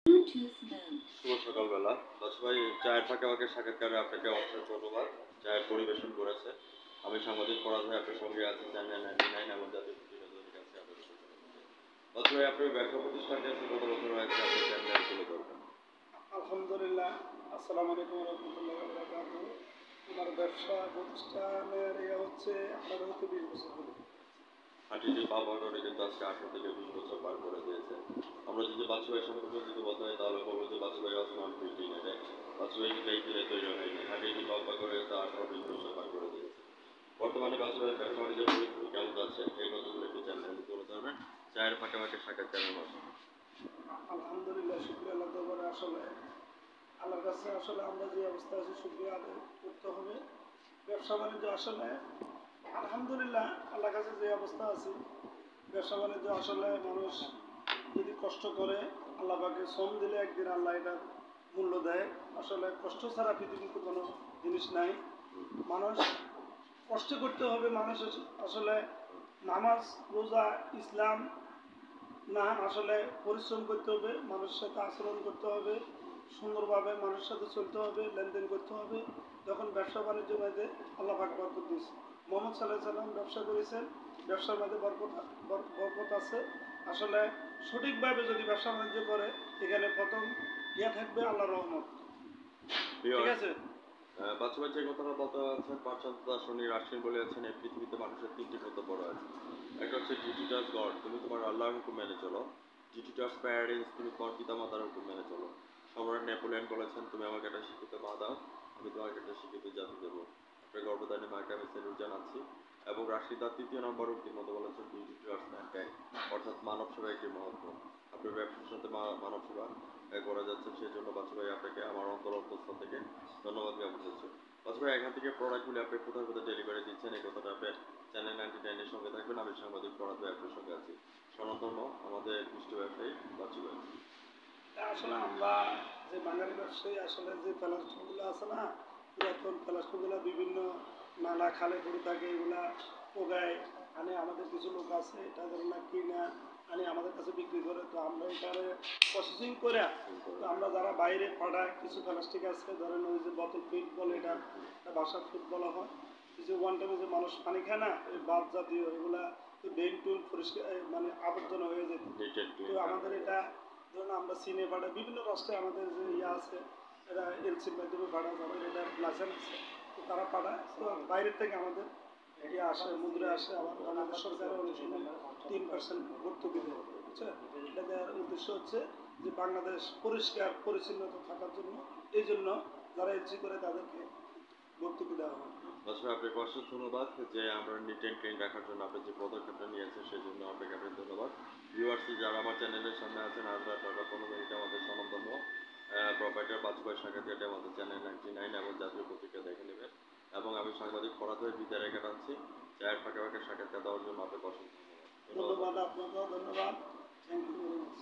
শুভ সকালবেলা বাদশা ভাই, চায়ের ফাঁকে ফাঁকে সাক্ষাৎকারে আপনাকে অসংখ্য ধন্যবাদ। চায়ের পরিবেশন করেছে। আমি সাংবাদিক ফরাদ ভাই আপনার সঙ্গে আছি চ্যানেল 99 এবং জাতীয় প্রতিবেদনের কাছে আপনাদের বাদশা ভাই, আপনার ব্যবসা প্রতিষ্ঠানটি আছে কত বছর হয়েছে? আপনি চ্যানেল তুলে ধরবেন। আলহামদুলিল্লাহ, আসসালামু আলাইকুম রহমতুল্লাহ বরকাতুহু। আমার ব্যবসা প্রতিষ্ঠানের হচ্ছে আপনার হতে 20 বছর হলো। হাঁটিটি পাওয়ারে কিন্তু আজকে 18 থেকে 20 বছর পার করে দিয়েছে। আমরা যদি বাদশা ভাই সম্পর্কে যদি বলতে হয় তাহলে বলবো যে বাদশা ভাই ওসমান 15 এ বাদশা ভাই কিন্তু এই ফিলে তৈরি হয়নি। হাঁটিটি পাওয়ারে 18-20 বছর পার করে দিয়েছে। বর্তমানে বাদশা ভাইয়ের ব্যবসা বাণিজ্যের পরিস্থিতি কেমন যাচ্ছে এই কথাগুলো একটু চ্যানেলে তুলে ধরবেন। চায়ের ফাঁকে ফাঁকে সাক্ষাৎকারের মাধ্যমে। আলহামদুলিল্লাহ, শুকরিয়া আল্লাহ দরবারে। আসলে আল্লাহর কাছে আসলে আমরা যে অবস্থায় আছি শুকরিয়া আদায় করতে হবে। ব্যবসা বাণিজ্য আসলে আলহামদুলিল্লাহ, আল্লাহর কাছে যে অবস্থা আছে, ব্যবসা বাণিজ্য আসলে মানুষ যদি কষ্ট করে আল্লাহ পাকে শ্রম দিলে একদিন আল্লাহ এটার মূল্য দেয়। আসলে কষ্ট ছাড়া পৃথিবীতে কোনো জিনিস নাই। মানুষ কষ্ট করতে হবে। মানুষ আসলে নামাজ রোজা ইসলাম না, আসলে পরিশ্রম করতে হবে, মানুষের সাথে আচরণ করতে হবে, সুন্দরভাবে মানুষের সাথে চলতে হবে, লেনদেন করতে হবে। যখন ব্যবসা বাণিজ্য মধ্যে আল্লাহ পাক বরকত দিয়েছে। মোহাম্মদ সাল্লাল্লাহু আলাইহি সাল্লাম ব্যবসা করেছেন, ব্যবসার মধ্যে বরকত আছে। আসলে সঠিকভাবে যদি ব্যবসা বাণিজ্য করে, এখানে প্রথম থাকবে আল্লাহর রহমত। ঠিক আছে। বাদশা ভাই যে কথাটা বলতে চাচ্ছেন, পাশ্চাত্য দার্শনিক রাশিয়ান বলেছেন এই পৃথিবীতে মানুষের তিনটি কর্তব্য রয়েছে। একটা হচ্ছে ডিউটি টু গড, তুমি তোমার আল্লাহর হুকুম মেনে চলো। ডিউটি টু প্যারেন্টস, তুমি তোমার পিতা মাতার হুকুম মেনে চলো। সম্রাট নেপোলিয়ন বলেছেন, তুমি আমাকে একটা শিক্ষিত মা দাও, আমি তোমাকে একটা শিক্ষিত জাতি দেবো। আপনার গর্ভধারী মাকে আমি স্যালুট জানাচ্ছি। এবং রাশিদার 3য় নম্বর উক্তির মধ্যে বলেছেন ডিউটি টু ম্যানকাইন্ড, অর্থাৎ মানব সেবা একটি মহত্ব। আপনার ব্যবসার সাথে মানব সেবা করা যাচ্ছে, সেই জন্য বাদশা ভাই আপনাকে আমার অন্তঃস্থল থেকে ধন্যবাদ জ্ঞাপন করছি। বাদশা ভাই, এখান থেকে প্রোডাক্টগুলি আপনি কোথায় কোথায় ডেলিভারি দিচ্ছেন এই কথাটা আপনি চ্যানেল 99 এর সঙ্গে থাকবেন। আমি সাংবাদিক ফরাদ ভাই আপনার সঙ্গে আছি। স্বনামধন্য আমাদের কৃষ্টি ব্যবসায়ী বাদশা ভাই। আসলে আমরা যে বাঙালি ব্যবসায়ী, আসলে যে প্লাস্টিকগুলো আছে না, পুরাতন প্লাস্টিকগুলো বিভিন্ন নালা খালে পড়ে থাকে, এগুলা পোগায় আনে। আমাদের কিছু লোক আছে এটা ধরেন না কিনা আনে আমাদের কাছে বিক্রি করে। তো আমরা এখানে প্রসেসিং করে, তো আমরা যারা বাইরে পাঠায় কিছু প্লাস্টিক আছে, ধরেন ওই যে বোতল ফিট বলে, এটা বাসার ফিট বলা হয়। কিছু ওয়ান টাইমে যে মানুষ পানি খায় না, এই বাদ জাতীয় এগুলা, তো ড্রেন টুল পরিষ্কার মানে আবর্জনা হয়ে যেত। তো আমাদের এটা ধরুন আমরা চীনে পাঠাই, বিভিন্ন রাষ্ট্রে আমাদের যে আছে, এরা এলসির মাধ্যমে পাঠায়, যাদের এটা লাইসেন্স আছে, তো তারা পাঠায়। তো বাইরের থেকে আমাদের আসে, মুদ্রা আসে। আবার আমাদের সরকারের অনেক সময় 3% ভর্তুকি দেয়। বুঝছেন, এটা দেওয়ার উদ্দেশ্য হচ্ছে যে বাংলাদেশ পরিষ্কার পরিচ্ছন্নতা থাকার জন্য। এই জন্য যারা এলসি করে তাদেরকে ভর্তুকি দেওয়া হয়। বাদশা ভাই, আপনাকে অসংখ্য ধন্যবাদ যে আমরা নিট অ্যান্ড ক্লিন রাখার জন্য আপনি যে পদক্ষেপটা নিয়েছেন সেই জন্য আপনাকে ধন্যবাদ। ভিউয়ার্স যারা আমার চ্যানেলের সামনে আছেন, আজ রাত 15 মিনিটে আমাদের স্বনামধন্য প্রোপাইটার বাদশা ভাই সাক্ষাৎকারটি আমাদের চ্যানেল 99 এবং জাতীয় পত্রিকা দেখে নেবেন। এবং আমি সাংবাদিক ফরাদ ভাই বিদায় রেখে টানছি। চায়ের ফাঁকে ফাঁকে সাক্ষাৎকার দেওয়ার জন্য আপনাকে অসংখ্য ধন্যবাদ। ধন্যবাদ, আপনাকেও ধন্যবাদ। Thank you very much.